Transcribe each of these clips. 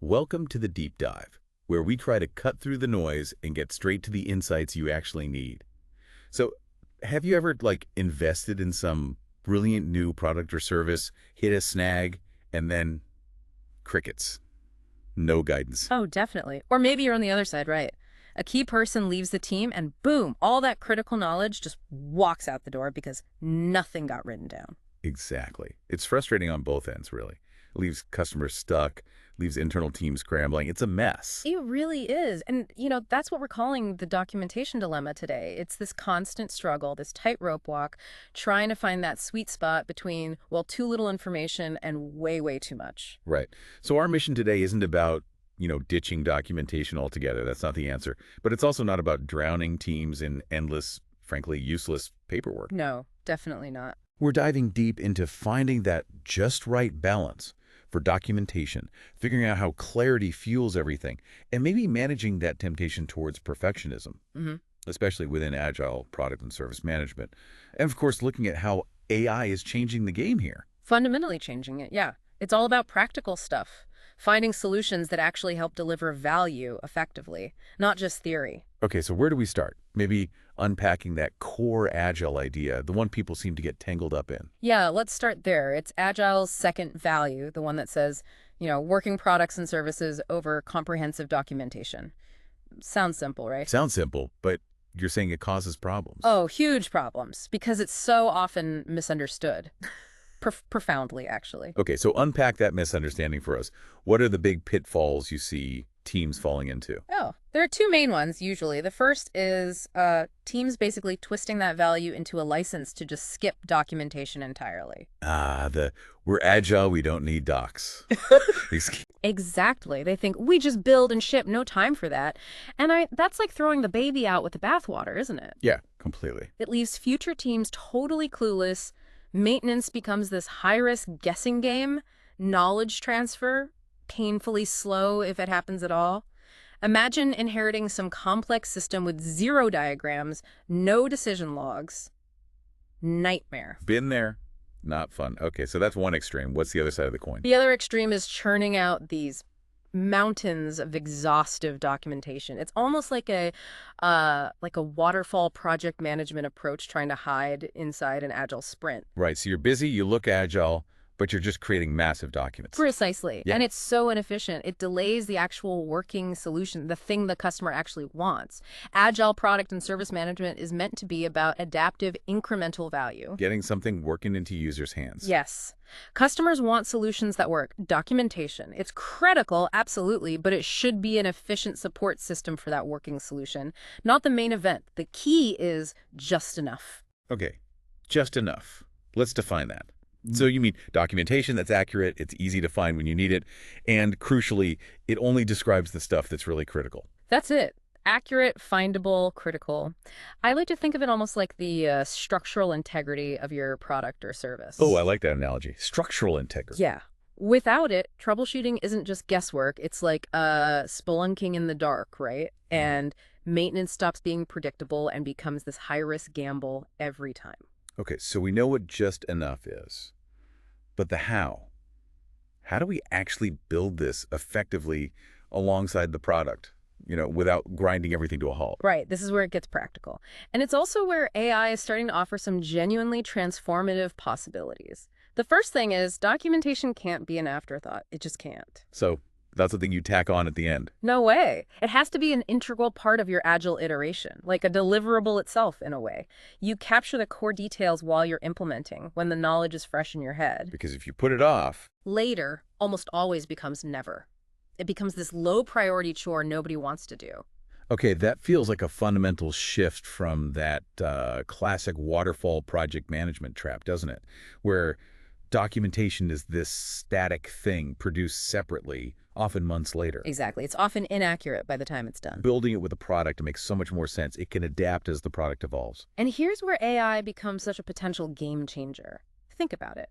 Welcome to the Deep Dive, where we try to cut through the noise and get straight to the insights you actually need. So, have you ever, invested in some brilliant new product or service, hit a snag, and then crickets? No guidance. Oh, definitely. Or maybe you're on the other side, right? A key person leaves the team and boom, all that critical knowledge just walks out the door because nothing got written down. Exactly. It's frustrating on both ends, really. It leaves customers stuck, leaves internal teams scrambling. It's a mess. It really is. And, that's what we're calling the documentation dilemma today. It's this constant struggle, this tightrope walk, trying to find that sweet spot between, well, too little information and way, way too much. Right. So our mission today isn't about, ditching documentation altogether. That's not the answer. But it's also not about drowning teams in endless, frankly, useless paperwork. No, definitely not. We're diving deep into finding that just right balance for documentation, figuring out how clarity fuels everything, and maybe managing that temptation towards perfectionism, especially within agile product and service management. And of course, looking at how AI is changing the game here. Fundamentally changing it, yeah. It's all about practical stuff, finding solutions that actually help deliver value effectively, not just theory. Okay, so where do we start? Maybe unpacking that core agile idea, the one people seem to get tangled up in. Yeah, let's start there. It's Agile's second value, the one that says, working products and services over comprehensive documentation. Sounds simple, right? Sounds simple, but you're saying it causes problems. Oh, huge problems, because it's so often misunderstood. Profoundly, actually. Okay, so unpack that misunderstanding for us. What are the big pitfalls you see teams falling into? Oh, there are two main ones, usually. The first is teams basically twisting that value into a license to just skip documentation entirely. We're agile, we don't need docs. Exactly. They think, we just build and ship, no time for that. And that's like throwing the baby out with the bathwater, isn't it? Yeah, completely. It leaves future teams totally clueless. Maintenance becomes this high-risk guessing game. Knowledge transfer, painfully slow if it happens at all. Imagine inheriting some complex system with zero diagrams, no decision logs. Nightmare. Been there. Not fun. Okay, so that's one extreme. What's the other side of the coin? The other extreme is churning out these mountains of exhaustive documentation. It's almost like a waterfall project management approach trying to hide inside an agile sprint. Right, so you're busy, you look agile, but you're just creating massive documents. Precisely. Yeah. And it's so inefficient. It delays the actual working solution, the thing the customer actually wants. Agile product and service management is meant to be about adaptive incremental value. Getting something working into users' hands. Yes. Customers want solutions that work. Documentation. It's critical, absolutely, but it should be an efficient support system for that working solution, not the main event. The key is just enough. Okay, just enough. Let's define that. So you mean documentation that's accurate, it's easy to find when you need it, and crucially, it only describes the stuff that's really critical. That's it. Accurate, findable, critical. I like to think of it almost like the structural integrity of your product or service. Oh, I like that analogy. Structural integrity. Yeah. Without it, troubleshooting isn't just guesswork. It's like spelunking in the dark, right? And maintenance stops being predictable and becomes this high-risk gamble every time. Okay, so we know what just enough is, but the how? How do we actually build this effectively alongside the product, without grinding everything to a halt? Right. This is where it gets practical. And it's also where AI is starting to offer some genuinely transformative possibilities. The first thing is documentation can't be an afterthought. It just can't. So that's the thing you tack on at the end. No way. It has to be an integral part of your agile iteration, like a deliverable itself in a way. You capture the core details while you're implementing, when the knowledge is fresh in your head. Because if you put it off, Later almost always becomes never. It becomes this low-priority chore nobody wants to do. okay, that feels like a fundamental shift from that classic waterfall project management trap, doesn't it? Where documentation is this static thing produced separately, often months later. Exactly. It's often inaccurate by the time it's done. Building it with a product makes so much more sense. It can adapt as the product evolves. And here's where AI becomes such a potential game changer. Think about it.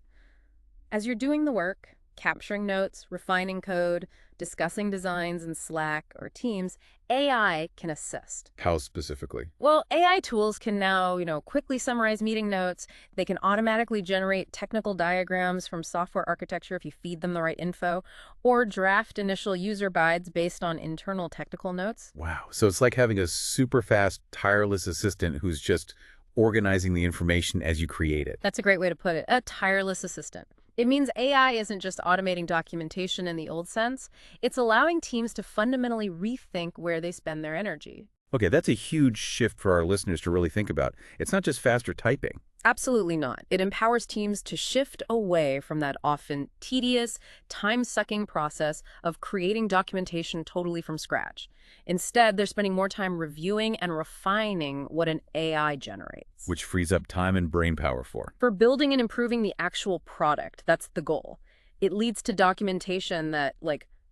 As you're doing the work, capturing notes, refining code, discussing designs in Slack or Teams, AI can assist. How specifically? Well, AI tools can now, quickly summarize meeting notes. They can automatically generate technical diagrams from software architecture if you feed them the right info, or draft initial user guides based on internal technical notes. Wow. So it's like having a super fast, tireless assistant who's just organizing the information as you create it. That's a great way to put it, a tireless assistant. It means AI isn't just automating documentation in the old sense. It's allowing teams to fundamentally rethink where they spend their energy. Okay, that's a huge shift for our listeners to really think about. It's not just faster typing. Absolutely not. It empowers teams to shift away from that often tedious, time-sucking process of creating documentation totally from scratch. Instead, they're spending more time reviewing and refining what an AI generates. Which frees up time and brain power for. For building and improving the actual product, that's the goal. It leads to documentation that,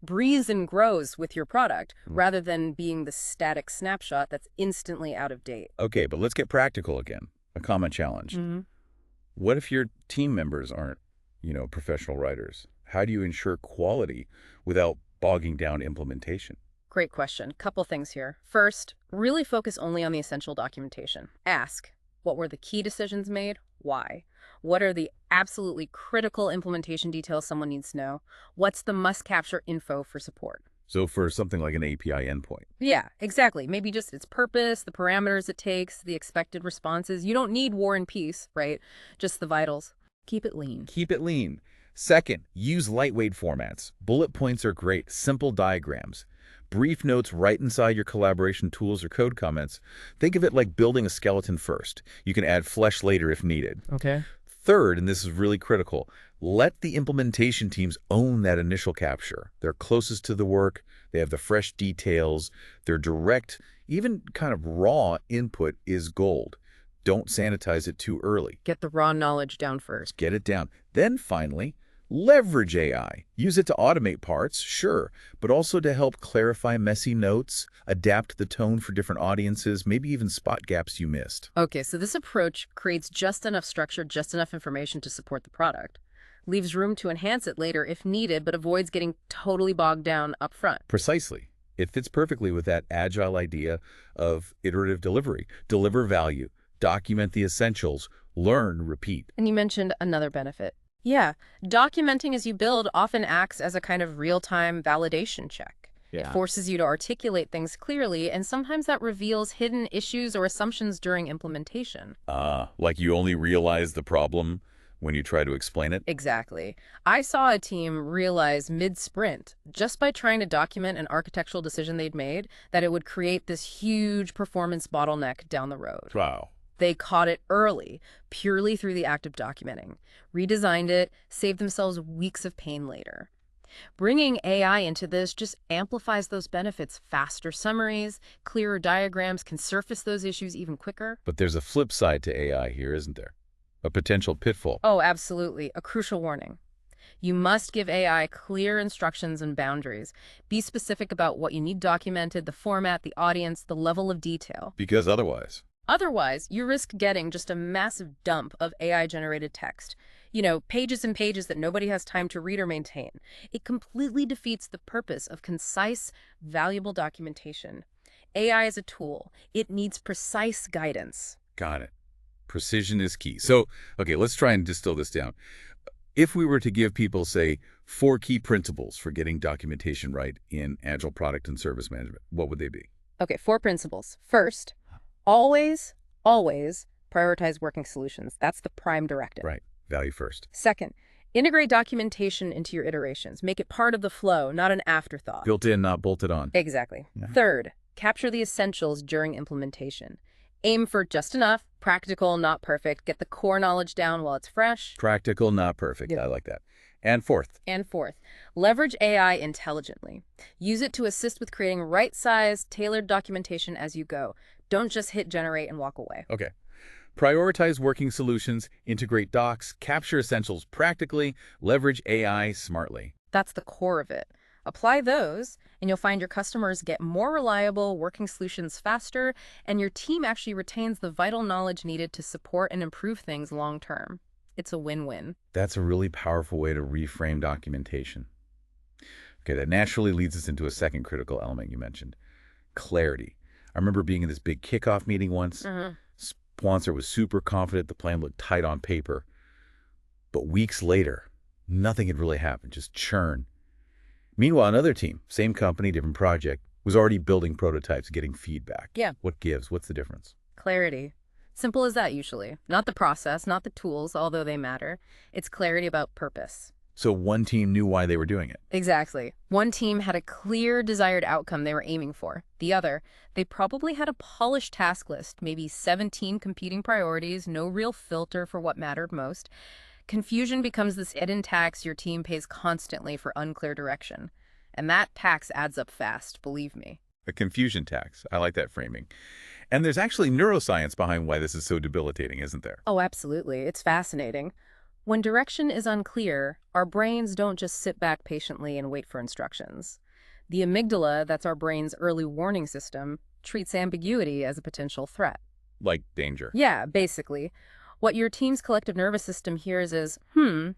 breathes and grows with your product, rather than being the static snapshot that's instantly out of date. Okay, but let's get practical again. A common challenge. What if your team members aren't, professional writers? How do you ensure quality without bogging down implementation? Great question. Couple things here. First, really focus only on the essential documentation. Ask, what were the key decisions made? Why? What are the absolutely critical implementation details someone needs to know? What's the must-capture info for support? So for something like an API endpoint. Yeah, exactly. Maybe just its purpose, the parameters it takes, the expected responses. You don't need War and Peace, right? Just the vitals. Keep it lean. Keep it lean. Second, use lightweight formats. Bullet points are great. Simple diagrams. Brief notes right inside your collaboration tools or code comments. Think of it like building a skeleton first. You can add flesh later if needed. Okay. Third, and this is really critical, let the implementation teams own that initial capture. They're closest to the work, they have the fresh details, their direct, even kind of raw input is gold. Don't sanitize it too early. Get the raw knowledge down first. Get it down. Then finally, leverage AI. Use it to automate parts, sure, but also to help clarify messy notes, adapt the tone for different audiences, maybe even spot gaps you missed. Okay, so this approach creates just enough structure, just enough information to support the product. Leaves room to enhance it later if needed, but avoids getting totally bogged down up front. Precisely. It fits perfectly with that agile idea of iterative delivery. Deliver value, document the essentials, learn, repeat. And you mentioned another benefit. Yeah, documenting as you build often acts as a kind of real-time validation check. It forces you to articulate things clearly, and sometimes that reveals hidden issues or assumptions during implementation. Like you only realize the problem when you try to explain it? Exactly. I saw a team realize mid-sprint, just by trying to document an architectural decision they'd made, that it would create this huge performance bottleneck down the road. Wow. They caught it early, purely through the act of documenting, redesigned it, saved themselves weeks of pain later. Bringing AI into this just amplifies those benefits. Faster summaries, clearer diagrams can surface those issues even quicker. But there's a flip side to AI here, isn't there? A potential pitfall. Oh, absolutely. A crucial warning. You must give AI clear instructions and boundaries. Be specific about what you need documented, the format, the audience, the level of detail. Because Otherwise, you risk getting just a massive dump of AI-generated text. Pages and pages that nobody has time to read or maintain. It completely defeats the purpose of concise, valuable documentation. AI is a tool. It needs precise guidance. Got it. Precision is key. So, okay, let's try and distill this down. If we were to give people, say, 4 key principles for getting documentation right in Agile product and service management, what would they be? Okay, 4 principles. First, always prioritize working solutions. That's the prime directive. Right. Value first. Second, integrate documentation into your iterations. Make it part of the flow, not an afterthought. Built in, not bolted on. Exactly. Yeah. Third, capture the essentials during implementation. Aim for just enough, practical, not perfect. Get the core knowledge down while it's fresh. Practical, not perfect. Yeah. I like that. And fourth, leverage AI intelligently. Use it to assist with creating right-sized, tailored documentation as you go. Don't just hit generate and walk away. okay. Prioritize working solutions, integrate docs, capture essentials practically, leverage AI smartly. That's the core of it. Apply those, and you'll find your customers get more reliable working solutions faster, and your team actually retains the vital knowledge needed to support and improve things long term. It's a win-win. That's a really powerful way to reframe documentation. Okay, that naturally leads us into a second critical element you mentioned, clarity. I remember being in this big kickoff meeting once. Sponsor was super confident, the plan looked tight on paper. But weeks later, nothing had really happened, just churn. Meanwhile, another team, same company, different project, was already building prototypes, getting feedback. Yeah. What gives? What's the difference? Clarity. Simple as that usually. Not the process, not the tools, although they matter. It's clarity about purpose. So one team knew why they were doing it. Exactly. One team had a clear desired outcome they were aiming for. The other, they probably had a polished task list, maybe 17 competing priorities, no real filter for what mattered most. Confusion becomes this hidden tax your team pays constantly for unclear direction. And that tax adds up fast, believe me. A confusion tax. I like that framing. And there's actually neuroscience behind why this is so debilitating, isn't there? Oh, absolutely. It's fascinating. When direction is unclear, our brains don't just sit back patiently and wait for instructions. The amygdala, that's our brain's early warning system, treats ambiguity as a potential threat. Like danger. Yeah, basically. What your team's collective nervous system hears is,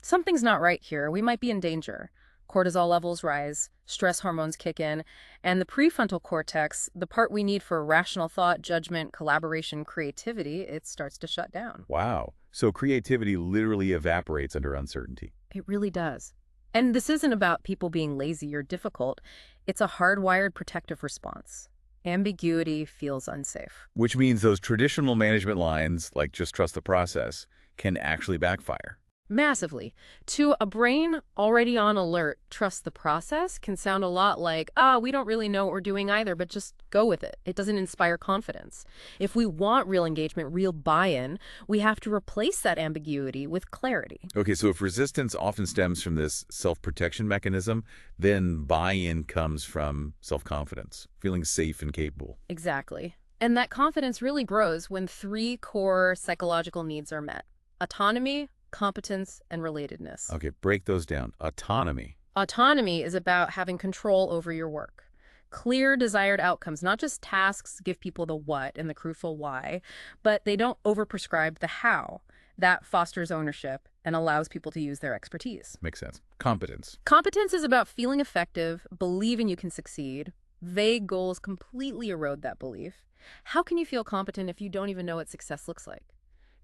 something's not right here. We might be in danger. Cortisol levels rise, stress hormones kick in, and the prefrontal cortex, the part we need for rational thought, judgment, collaboration, creativity, it starts to shut down. Wow. So creativity literally evaporates under uncertainty. It really does. And this isn't about people being lazy or difficult. It's a hardwired protective response. Ambiguity feels unsafe. Which means those traditional management lines, like just trust the process, can actually backfire. Massively. To a brain already on alert, trust the process can sound a lot like, we don't really know what we're doing either, but just go with it. It doesn't inspire confidence. If we want real engagement, real buy-in, we have to replace that ambiguity with clarity. Okay, so if resistance often stems from this self-protection mechanism, then buy-in comes from self-confidence, feeling safe and capable. Exactly. And that confidence really grows when 3 core psychological needs are met: autonomy, competence, and relatedness. Okay, break those down. Autonomy. Autonomy is about having control over your work. Clear desired outcomes, not just tasks, give people the what and the crucial why, but they don't overprescribe the how. That fosters ownership and allows people to use their expertise. Makes sense. Competence. Competence is about feeling effective, believing you can succeed. Vague goals completely erode that belief. How can you feel competent if you don't even know what success looks like?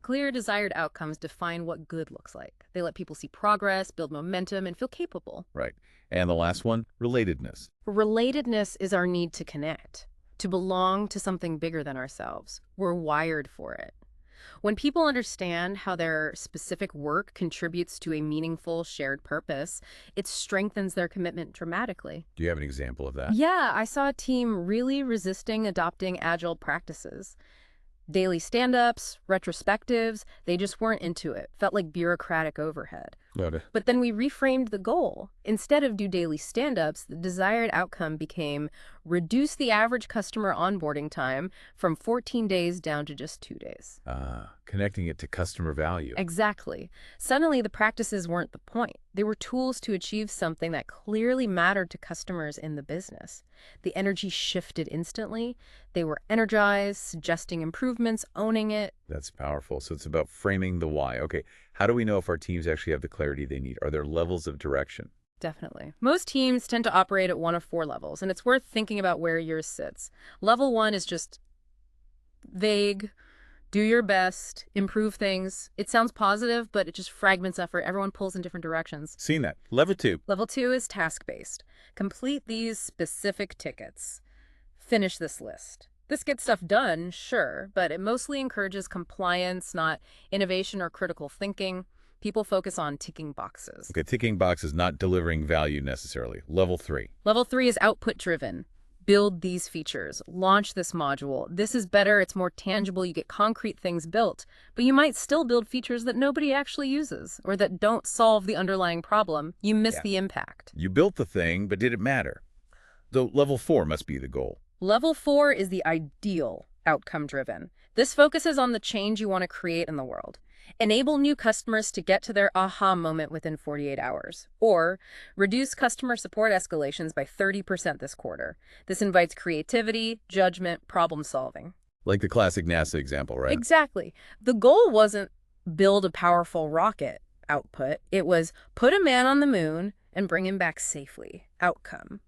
Clear desired outcomes define what good looks like. They let people see progress, build momentum, and feel capable. Right. And the last one, relatedness. Relatedness is our need to connect, to belong to something bigger than ourselves. We're wired for it. When people understand how their specific work contributes to a meaningful shared purpose, it strengthens their commitment dramatically. Do you have an example of that? Yeah, I saw a team really resisting adopting agile practices. Daily stand-ups, retrospectives, they just weren't into it. Felt like bureaucratic overhead. But then we reframed the goal. Instead of do daily stand-ups, the desired outcome became reduce the average customer onboarding time from 14 days down to just 2 days. Connecting it to customer value. Exactly. Suddenly, the practices weren't the point. They were tools to achieve something that clearly mattered to customers in the business. The energy shifted instantly. They were energized, suggesting improvements, owning it. That's powerful. So it's about framing the why. Okay, how do we know if our teams actually have the clarity they need? Are there levels of direction? Definitely. Most teams tend to operate at one of 4 levels, and it's worth thinking about where yours sits. Level 1 is just vague, do your best, improve things. It sounds positive, but it just fragments effort. Everyone pulls in different directions. Seen that. Level 2. Level 2 is task-based. Complete these specific tickets. Finish this list. This gets stuff done, sure, but it mostly encourages compliance, not innovation or critical thinking. People focus on ticking boxes. Okay, ticking boxes, not delivering value necessarily. Level 3. Level 3 is output-driven. Build these features. Launch this module. This is better. It's more tangible. You get concrete things built. But you might still build features that nobody actually uses or that don't solve the underlying problem. You miss the impact. You built the thing, but did it matter? Though level 4 must be the goal. Level 4 is the ideal outcome-driven. This focuses on the change you want to create in the world. Enable new customers to get to their aha moment within 48 hours. Or reduce customer support escalations by 30% this quarter. This invites creativity, judgment, problem solving. Like the classic NASA example, right? Exactly. The goal wasn't build a powerful rocket output. It was put a man on the moon and bring him back safely outcome.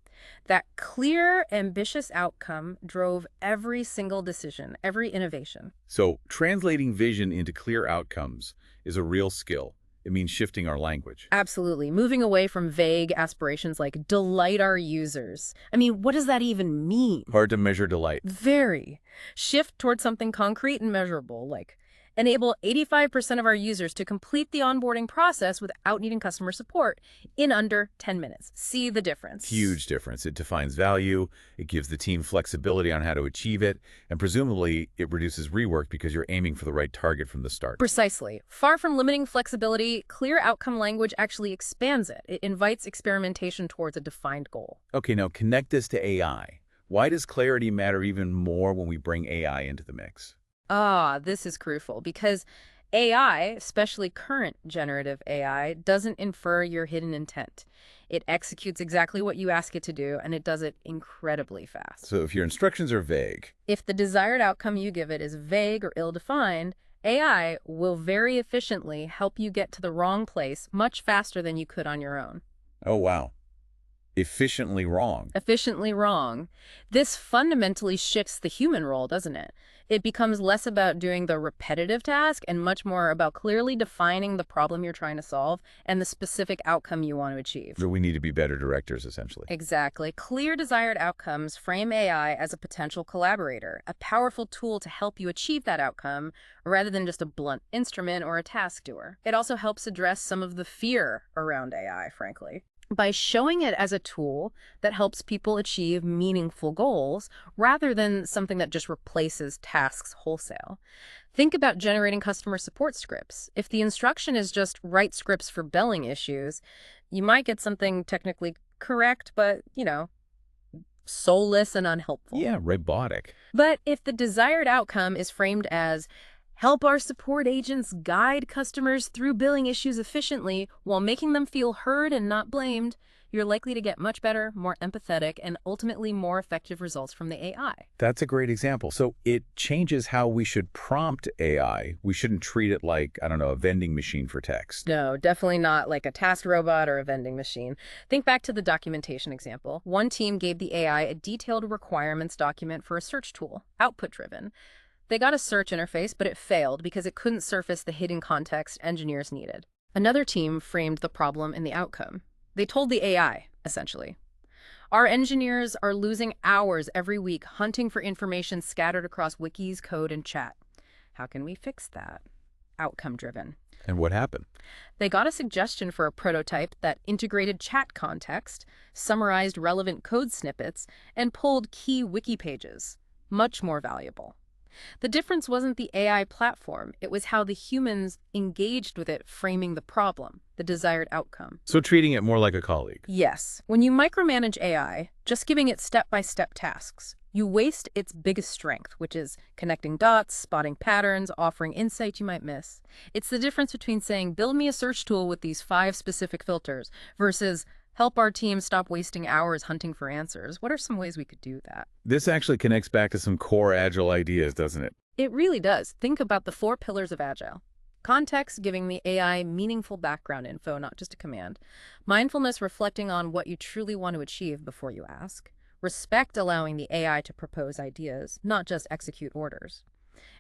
That clear, ambitious outcome drove every single decision, every innovation. So translating vision into clear outcomes is a real skill. It means shifting our language. Absolutely. Moving away from vague aspirations like delight our users. I mean, what does that even mean? Hard to measure delight. Very. Shift towards something concrete and measurable, like enable 85% of our users to complete the onboarding process without needing customer support in under 10 minutes. See the difference. Huge difference. It defines value, it gives the team flexibility on how to achieve it, and presumably it reduces rework because you're aiming for the right target from the start. Precisely. Far from limiting flexibility, clear outcome language actually expands it. It invites experimentation towards a defined goal. Okay, now connect this to AI. Why does clarity matter even more when we bring AI into the mix? This is crucial because AI, especially current generative AI, doesn't infer your hidden intent. It executes exactly what you ask it to do, and it does it incredibly fast. So if your instructions are vague, If the desired outcome you give it is vague or ill-defined, AI will very efficiently help you get to the wrong place much faster than you could on your own. oh wow, efficiently wrong. Efficiently wrong. This fundamentally shifts the human role, doesn't it? It becomes less about doing the repetitive task and much more about clearly defining the problem you're trying to solve and the specific outcome you want to achieve. So we need to be better directors, essentially. Exactly. Clear desired outcomes frame AI as a potential collaborator, a powerful tool to help you achieve that outcome rather than just a blunt instrument or a task doer. It also helps address some of the fear around AI, frankly. By showing it as a tool that helps people achieve meaningful goals rather than something that just replaces tasks wholesale. Think about generating customer support scripts. If the instruction is just write scripts for billing issues, you might get something technically correct, but, soulless and unhelpful. Yeah, robotic. But if the desired outcome is framed as help our support agents guide customers through billing issues efficiently while making them feel heard and not blamed, you're likely to get much better, more empathetic, and ultimately more effective results from the AI. That's a great example. So it changes how we should prompt AI. We shouldn't treat it like, I don't know, a vending machine for text. No, definitely not like a task robot or a vending machine. Think back to the documentation example. One team gave the AI a detailed requirements document for a search tool, output-driven. They got a search interface, but it failed because it couldn't surface the hidden context engineers needed. Another team framed the problem in the outcome. They told the AI, essentially, our engineers are losing hours every week hunting for information scattered across wikis, code, and chat. How can we fix that? Outcome-driven. And what happened? They got a suggestion for a prototype that integrated chat context, summarized relevant code snippets, and pulled key wiki pages. Much more valuable. The difference wasn't the AI platform, it was how the humans engaged with it framing the problem, the desired outcome. So treating it more like a colleague. Yes, when you micromanage AI, just giving it step-by-step tasks, you waste its biggest strength, which is connecting dots, spotting patterns, offering insight you might miss. It's the difference between saying, build me a search tool with these 5 specific filters, versus help our team stop wasting hours hunting for answers. What are some ways we could do that? This actually connects back to some core Agile ideas, doesn't it? It really does. Think about the 4 pillars of Agile. Context, giving the AI meaningful background info, not just a command. Mindfulness, reflecting on what you truly want to achieve before you ask. Respect, allowing the AI to propose ideas, not just execute orders.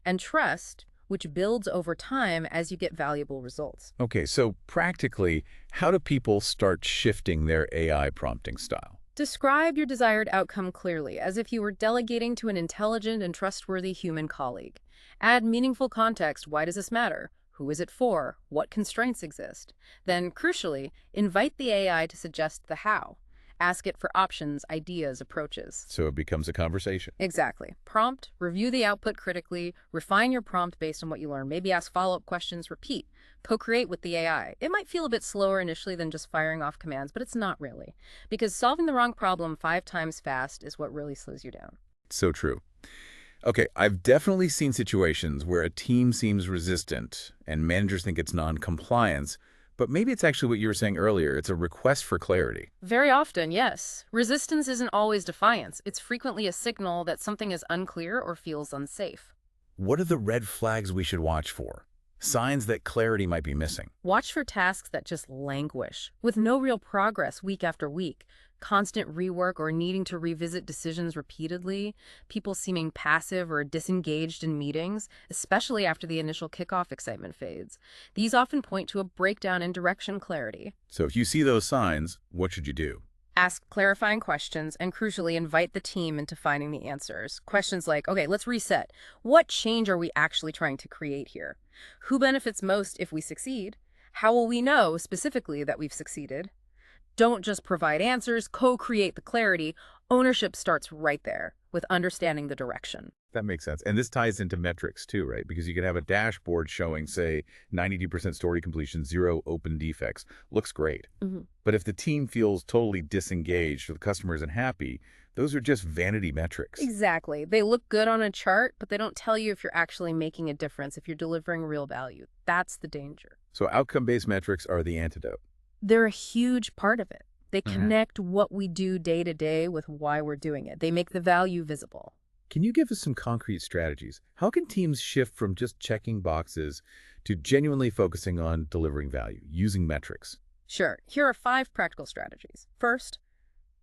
And trust, which builds over time as you get valuable results. Okay, so practically, how do people start shifting their AI prompting style? Describe your desired outcome clearly, as if you were delegating to an intelligent and trustworthy human colleague. Add meaningful context. Why does this matter? Who is it for? What constraints exist? Then, crucially, invite the AI to suggest the how. Ask it for options, ideas, approaches. So it becomes a conversation. Exactly. Prompt, review the output critically, refine your prompt based on what you learn, maybe ask follow-up questions, repeat, co-create with the AI. It might feel a bit slower initially than just firing off commands, but it's not really. Because solving the wrong problem 5 times fast is what really slows you down. So true. Okay, I've definitely seen situations where a team seems resistant and managers think it's non-compliance, but maybe it's actually what you were saying earlier. It's a request for clarity. Very often, yes. Resistance isn't always defiance. It's frequently a signal that something is unclear or feels unsafe. What are the red flags we should watch for? Signs that clarity might be missing. Watch for tasks that just languish, with no real progress week after week, constant rework or needing to revisit decisions repeatedly, people seeming passive or disengaged in meetings, especially after the initial kickoff excitement fades. These often point to a breakdown in direction clarity. So if you see those signs, what should you do? Ask clarifying questions and, crucially, invite the team into finding the answers. Questions like, okay, let's reset. What change are we actually trying to create here? Who benefits most if we succeed? How will we know specifically that we've succeeded? Don't just provide answers, co-create the clarity. Ownership starts right there with understanding the direction. That makes sense. And this ties into metrics too, right? Because you can have a dashboard showing, say, 92% story completion, 0 open defects. Looks great. But if the team feels totally disengaged or the customer isn't happy, those are just vanity metrics. Exactly. They look good on a chart, but they don't tell you if you're actually making a difference, if you're delivering real value. That's the danger. So outcome-based metrics are the antidote. They're a huge part of it. They connect what we do day to day with why we're doing it. They make the value visible. Can you give us some concrete strategies? How can teams shift from just checking boxes to genuinely focusing on delivering value, using metrics? Sure. Here are 5 practical strategies. First,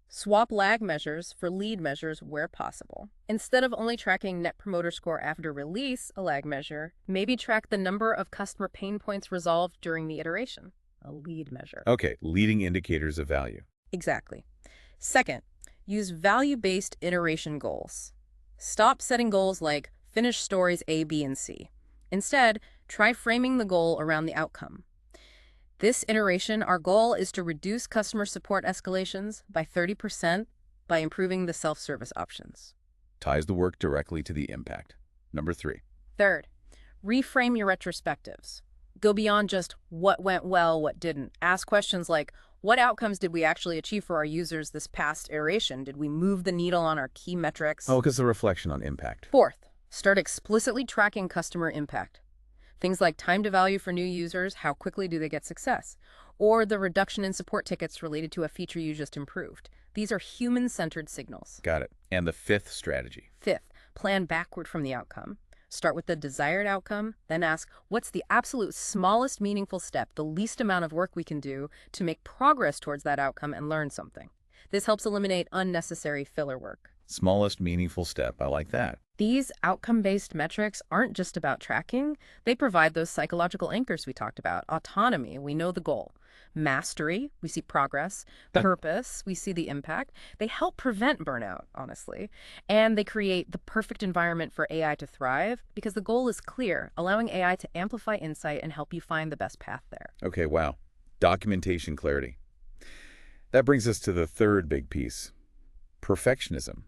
swap lag measures for lead measures where possible. Instead of only tracking Net Promoter Score after release, a lag measure, maybe track the number of customer pain points resolved during the iteration, a lead measure. Okay, leading indicators of value. Exactly. Second, use value-based iteration goals. Stop setting goals like finish stories A, B, and C. Instead, try framing the goal around the outcome. This iteration, our goal is to reduce customer support escalations by 30% by improving the self-service options. Ties the work directly to the impact. Number 3. Third, reframe your retrospectives. Go beyond just what went well, what didn't. Ask questions like, what outcomes did we actually achieve for our users this past iteration? Did we move the needle on our key metrics? Oh, because the reflection on impact. Fourth, start explicitly tracking customer impact. Things like time to value for new users, how quickly do they get success, or the reduction in support tickets related to a feature you just improved. These are human-centered signals. Got it. And the 5th strategy. Fifth, plan backward from the outcome. Start with the desired outcome, then ask, what's the absolute smallest meaningful step, the least amount of work we can do to make progress towards that outcome and learn something? This helps eliminate unnecessary filler work. Smallest meaningful step. I like that. These outcome-based metrics aren't just about tracking. They provide those psychological anchors we talked about. Autonomy, we know the goal. Mastery, we see progress. Purpose, we see the impact. They help prevent burnout, honestly. And they create the perfect environment for AI to thrive because the goal is clear, allowing AI to amplify insight and help you find the best path there. Okay, wow. Documentation clarity. That brings us to the 3rd big piece. Perfectionism.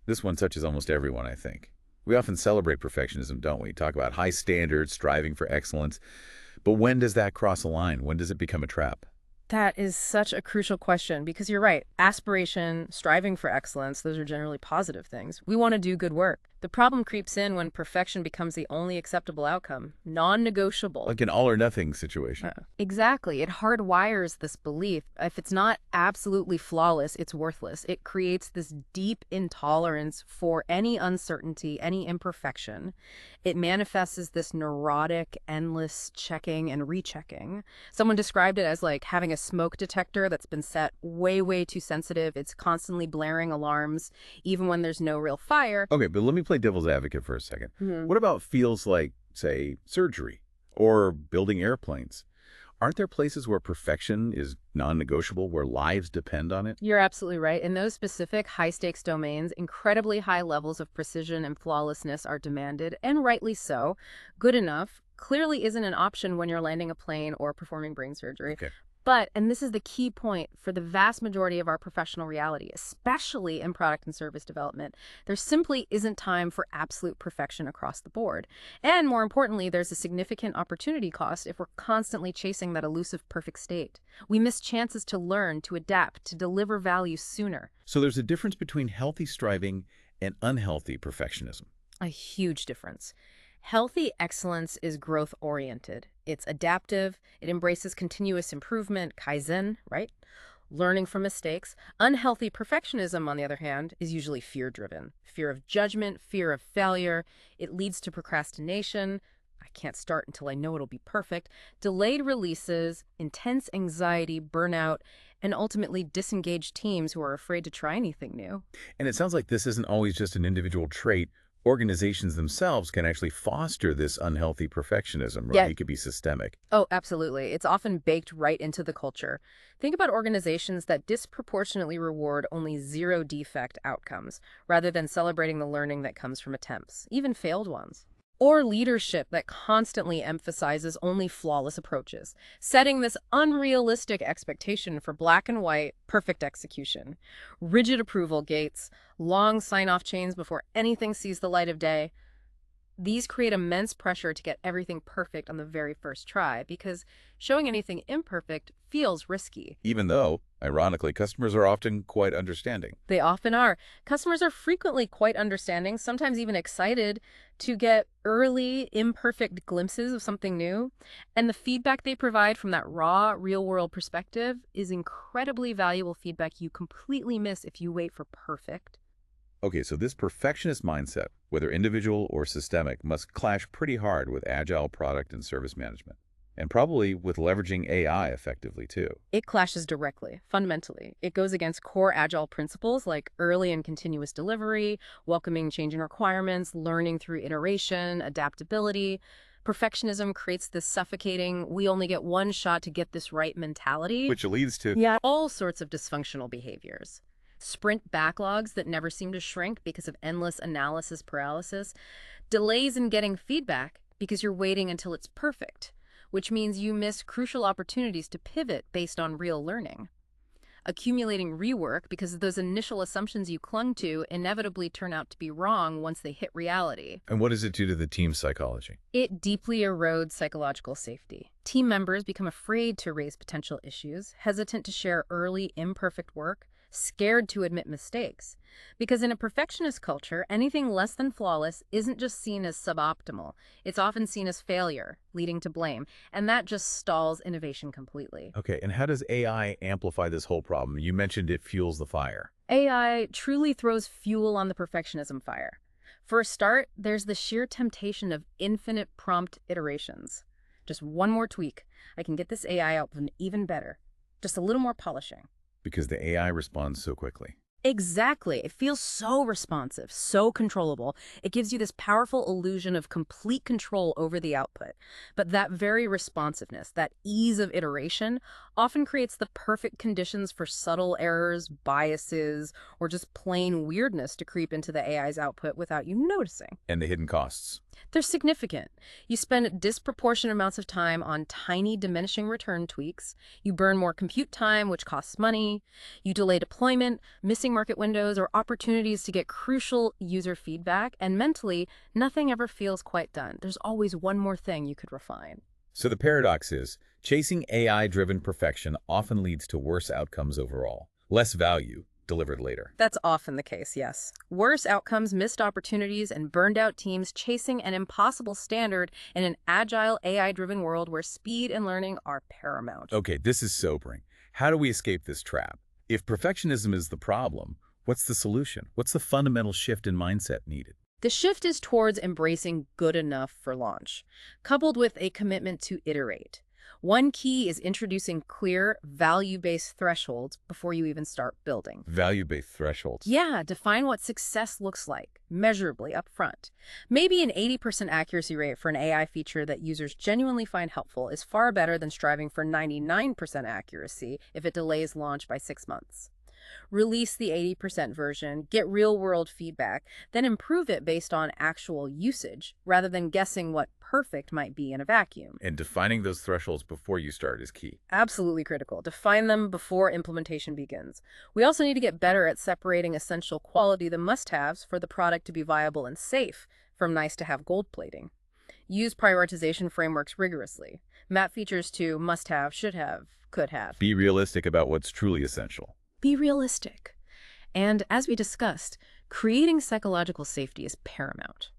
This one touches almost everyone, I think. We often celebrate perfectionism, don't we? Talk about high standards, striving for excellence. But when does that cross a line? When does it become a trap? That is such a crucial question because you're right. Aspiration, striving for excellence, those are generally positive things. We want to do good work. The problem creeps in when perfection becomes the only acceptable outcome, non-negotiable. Like an all-or-nothing situation. Exactly. It hardwires this belief. If it's not absolutely flawless, it's worthless. It creates this deep intolerance for any uncertainty, any imperfection. It manifests as this neurotic, endless checking and rechecking. Someone described it as like having a smoke detector that's been set way, way too sensitive. It's constantly blaring alarms, even when there's no real fire. Okay, but let me play devil's advocate for a second. What about fields like, say, surgery or building airplanes? Aren't there places where perfection is non-negotiable, where lives depend on it? You're absolutely right. In those specific high-stakes domains, incredibly high levels of precision and flawlessness are demanded, and rightly so. Good enough clearly isn't an option when you're landing a plane or performing brain surgery. Okay. But, and this is the key point for the vast majority of our professional reality, especially in product and service development, there simply isn't time for absolute perfection across the board. And more importantly, there's a significant opportunity cost if we're constantly chasing that elusive perfect state. We miss chances to learn, to adapt, to deliver value sooner. So there's a difference between healthy striving and unhealthy perfectionism. A huge difference. Healthy excellence is growth-oriented. It's adaptive. It embraces continuous improvement, Kaizen, right? Learning from mistakes. Unhealthy perfectionism, on the other hand, is usually fear-driven. Fear of judgment, fear of failure. It leads to procrastination. I can't start until I know it'll be perfect, delayed releases, intense anxiety, burnout, and ultimately disengaged teams who are afraid to try anything new. And it sounds like this isn't always just an individual trait. Organizations themselves can actually foster this unhealthy perfectionism, right? Yeah. It could be systemic. Oh, absolutely. It's often baked right into the culture. Think about organizations that disproportionately reward only zero defect outcomes, rather than celebrating the learning that comes from attempts, even failed ones. Or leadership that constantly emphasizes only flawless approaches, setting this unrealistic expectation for black and white, perfect execution. Rigid approval gates, long sign-off chains before anything sees the light of day. These create immense pressure to get everything perfect on the very first try because showing anything imperfect feels risky. Even though, ironically, customers are often quite understanding. They often are. Customers are frequently quite understanding, sometimes even excited to get early, imperfect glimpses of something new. And the feedback they provide from that raw, real-world perspective is incredibly valuable feedback you completely miss if you wait for perfect. Okay, so this perfectionist mindset, whether individual or systemic, must clash pretty hard with agile product and service management, and probably with leveraging AI effectively too. It clashes directly, fundamentally. It goes against core agile principles like early and continuous delivery, welcoming changing requirements, learning through iteration, adaptability. Perfectionism creates this suffocating, we only get one shot to get this right mentality. Which leads to, Yeah, all sorts of dysfunctional behaviors. Sprint backlogs that never seem to shrink because of endless analysis paralysis, delays in getting feedback because you're waiting until it's perfect, which means you miss crucial opportunities to pivot based on real learning. Accumulating rework because those initial assumptions you clung to inevitably turn out to be wrong once they hit reality. and what does it do to the team's psychology? It deeply erodes psychological safety. Team members become afraid to raise potential issues, hesitant to share early, imperfect work, scared to admit mistakes. Because in a perfectionist culture, anything less than flawless isn't just seen as suboptimal. It's often seen as failure, leading to blame, and that just stalls innovation completely. Okay, and how does AI amplify this whole problem? You mentioned it fuels the fire. AI truly throws fuel on the perfectionism fire. For a start, there's the sheer temptation of infinite prompt iterations. Just one more tweak. I can get this AI output even better. Just a little more polishing. Because the AI responds so quickly. Exactly. It feels so responsive, so controllable. It gives you this powerful illusion of complete control over the output. But that very responsiveness, that ease of iteration, often creates the perfect conditions for subtle errors, biases, or just plain weirdness to creep into the AI's output without you noticing. And the hidden costs. They're significant. You spend disproportionate amounts of time on tiny diminishing return tweaks. You burn more compute time, which costs money. You delay deployment, missing market windows, or opportunities to get crucial user feedback. And mentally, nothing ever feels quite done. There's always one more thing you could refine. So the paradox is, chasing AI-driven perfection often leads to worse outcomes overall. Less value delivered later. That's often the case, yes. Worse outcomes, missed opportunities, and burned out teams chasing an impossible standard in an agile, AI-driven world where speed and learning are paramount. Okay, this is sobering. How do we escape this trap? If perfectionism is the problem, what's the solution? What's the fundamental shift in mindset needed? The shift is towards embracing good enough for launch, coupled with a commitment to iterate. One key is introducing clear, value-based thresholds before you even start building. Value-based thresholds. Yeah, define what success looks like, measurably up front. Maybe an 80% accuracy rate for an AI feature that users genuinely find helpful is far better than striving for 99% accuracy if it delays launch by 6 months. Release the 80% version, get real-world feedback, then improve it based on actual usage, rather than guessing what perfect might be in a vacuum. And defining those thresholds before you start is key. Absolutely critical. Define them before implementation begins. We also need to get better at separating essential quality, the must-haves, for the product to be viable and safe, from nice-to-have gold plating. Use prioritization frameworks rigorously. Map features to must-have, should-have, could-have. Be realistic about what's truly essential. Be realistic. And as we discussed, creating psychological safety is paramount.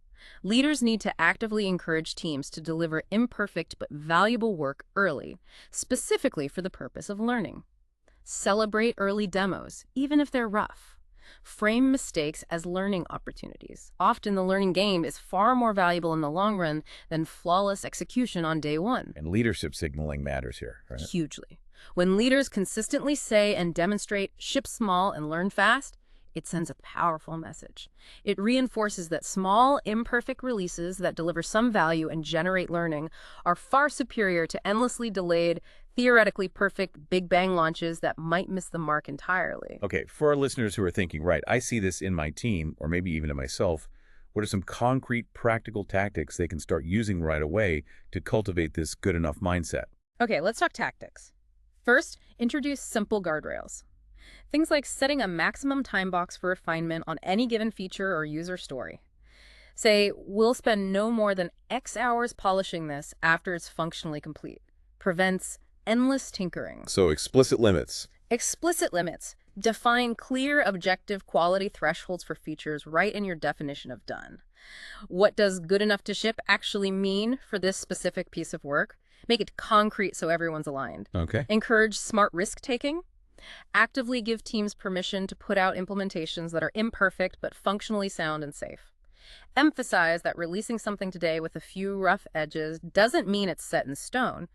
Leaders need to actively encourage teams to deliver imperfect but valuable work early, specifically for the purpose of learning. Celebrate early demos, even if they're rough. Frame mistakes as learning opportunities. Often the learning game is far more valuable in the long run than flawless execution on day one. And leadership signaling matters here, right? Hugely. When leaders consistently say and demonstrate, ship small and learn fast, it sends a powerful message. It reinforces that small, imperfect releases that deliver some value and generate learning are far superior to endlessly delayed, theoretically perfect Big Bang launches that might miss the mark entirely. Okay, for our listeners who are thinking, right, I see this in my team, or maybe even in myself, what are some concrete, practical tactics they can start using right away to cultivate this good enough mindset? Okay, let's talk tactics. First, introduce simple guardrails. Things like setting a maximum time box for refinement on any given feature or user story. Say, we'll spend no more than X hours polishing this after it's functionally complete. Prevents endless tinkering. So explicit limits. Explicit limits. Define clear, objective quality thresholds for features right in your definition of done. What does good enough to ship actually mean for this specific piece of work? Make it concrete so everyone's aligned. Okay. Encourage smart risk-taking. Actively give teams permission to put out implementations that are imperfect but functionally sound and safe. Emphasize that releasing something today with a few rough edges doesn't mean it's set in stone.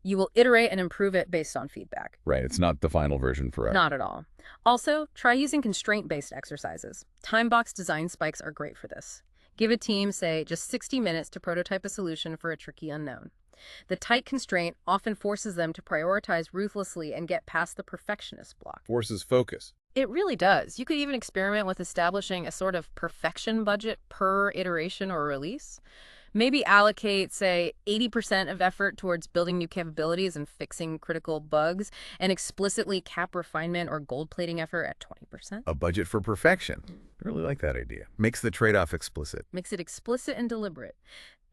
You will iterate and improve it based on feedback. Right, it's not the final version forever. Not at all. Also, try using constraint-based exercises. Time box design spikes are great for this. Give a team, say, just 60 minutes to prototype a solution for a tricky unknown. The tight constraint often forces them to prioritize ruthlessly and get past the perfectionist block. Forces focus. It really does. You could even experiment with establishing a sort of perfection budget per iteration or release. Maybe allocate, say, 80% of effort towards building new capabilities and fixing critical bugs, and explicitly cap refinement or gold plating effort at 20%. A budget for perfection. I really like that idea. Makes the trade-off explicit. Makes it explicit and deliberate.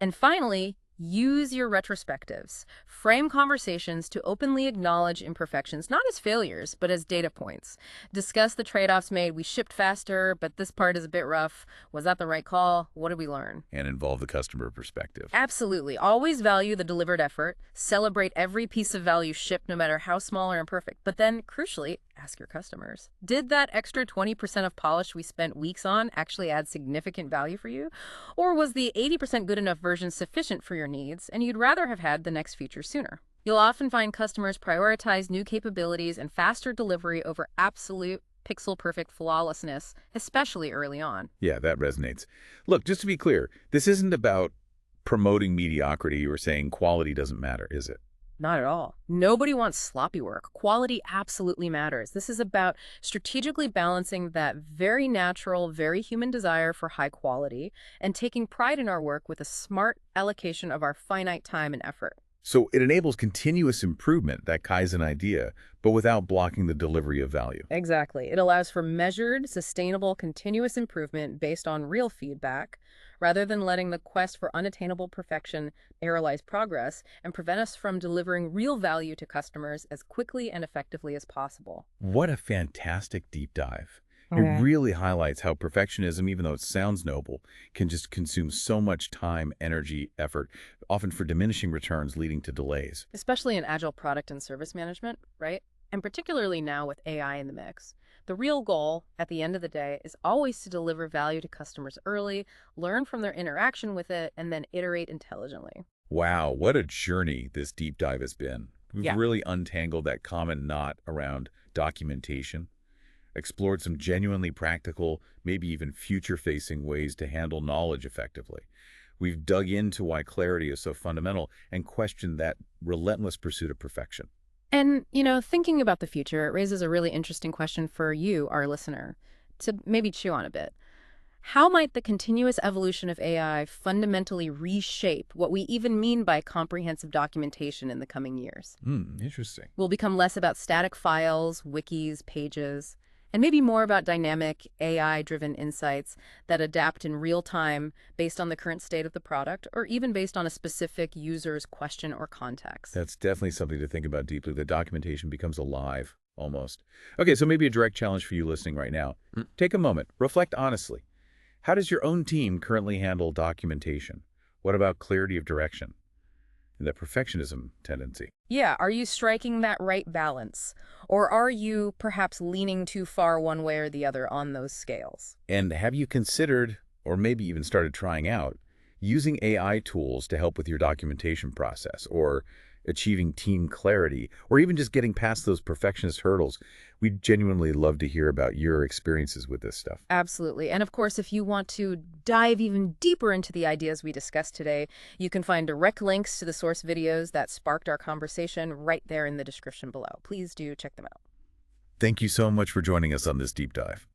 And finally, use your retrospectives. Frame conversations to openly acknowledge imperfections, not as failures, but as data points. Discuss the trade-offs made. We shipped faster, but this part is a bit rough. Was that the right call? What did we learn? And involve the customer perspective. Absolutely. Always value the delivered effort. Celebrate every piece of value shipped, no matter how small or imperfect. But then, crucially, ask your customers. Did that extra 20% of polish we spent weeks on actually add significant value for you? Or was the 80% good enough version sufficient for your needs, and you'd rather have had the next feature sooner? You'll often find customers prioritize new capabilities and faster delivery over absolute pixel-perfect flawlessness, especially early on. Yeah, that resonates. Look, just to be clear, this isn't about promoting mediocrity or saying quality doesn't matter, is it? Not at all. Nobody wants sloppy work. Quality absolutely matters. This is about strategically balancing that very natural, very human desire for high quality and taking pride in our work with a smart allocation of our finite time and effort. So it enables continuous improvement, that Kaizen idea, but without blocking the delivery of value. Exactly. It allows for measured, sustainable, continuous improvement based on real feedback, rather than letting the quest for unattainable perfection paralyze progress and prevent us from delivering real value to customers as quickly and effectively as possible. What a fantastic deep dive. It really highlights how perfectionism, even though it sounds noble, can just consume so much time, energy, effort, often for diminishing returns leading to delays. Especially in agile product and service management, right? And particularly now with AI in the mix. The real goal, at the end of the day, is always to deliver value to customers early, learn from their interaction with it, and then iterate intelligently. Wow, what a journey this deep dive has been. We've Yeah. really untangled that common knot around documentation, explored some genuinely practical, maybe even future-facing ways to handle knowledge effectively. We've dug into why clarity is so fundamental and questioned that relentless pursuit of perfection. And, thinking about the future, it raises a really interesting question for you, our listener, to maybe chew on a bit. How might the continuous evolution of AI fundamentally reshape what we even mean by comprehensive documentation in the coming years? Interesting. We'll become less about static files, wikis, pages, and maybe more about dynamic AI-driven insights that adapt in real time based on the current state of the product or even based on a specific user's question or context. That's definitely something to think about deeply. The documentation becomes alive, almost. Okay, so maybe a direct challenge for you listening right now. Take a moment. Reflect honestly. How does your own team currently handle documentation? What about clarity of direction? that perfectionism tendency. Yeah, are you striking that right balance? Or are you perhaps leaning too far one way or the other on those scales? And have you considered, or maybe even started trying out, using AI tools to help with your documentation process, or achieving team clarity, or even just getting past those perfectionist hurdles? We'd genuinely love to hear about your experiences with this stuff. Absolutely. And of course, if you want to dive even deeper into the ideas we discussed today, you can find direct links to the source videos that sparked our conversation right there in the description below. Please do check them out. Thank you so much for joining us on this deep dive.